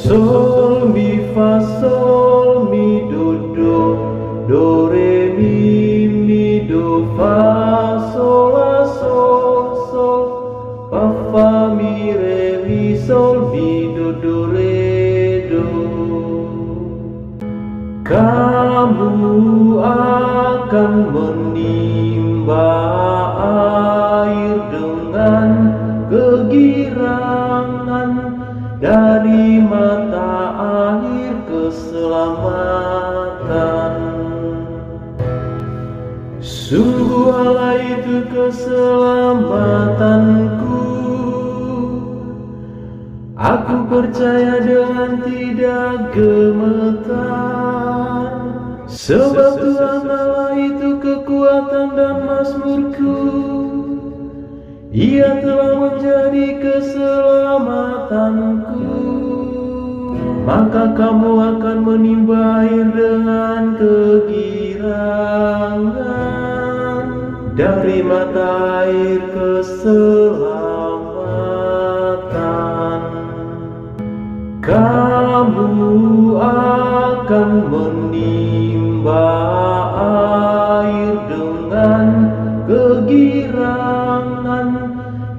Sol mi fa sol mi do do re mi do fa sol la sol fa mi re mi sol mi do re do. Kamu akan menimba air dengan kegirangan dari mata air keselamatan. Sungguh Allah itu keselamatanku. Aku percaya dengan tidak gemetar, sebab Tuhan Allah itu kekuatan dan mazmurku. Ia telah menjadi keselamatanku. Maka kamu akan menimba air dengan kegirangan dari mata air keselamatan. Kamu akan menimba air dengan kegirangan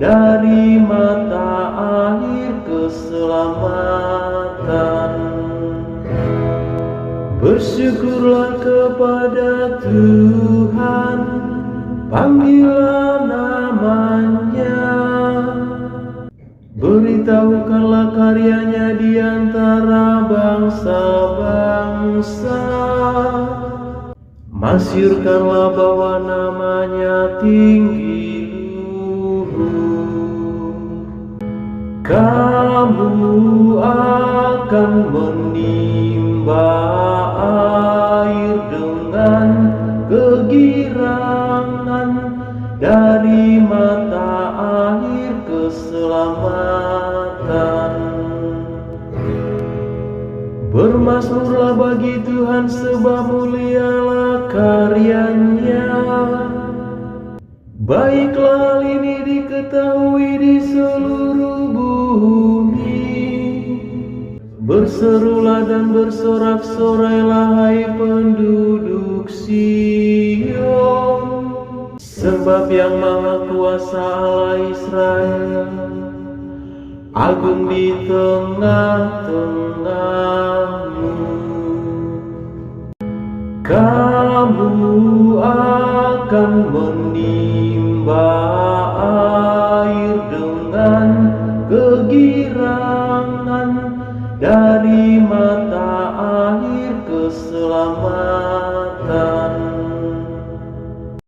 dari mata air keselamatan. Bersyukurlah kepada Tuhan, panggillah namanya, beritahukanlah karyanya di antara bangsa-bangsa. Masyurkanlah bahwa namanya tinggi luhur. Kamu akan menimba air dengan kegirangan dari mata air keselamatan. Bermazmurlah bagi Tuhan, sebab mulialah karyanya. Baiklah hal ini diketahui di seluruh bumi. Berserulah dan bersorak-sorailah hai penduduk Sion, sebab yang Maha Kuasa Allah Israel agung di tengah-tengahmu. Kamu akan menimba air dengan kegirangan dari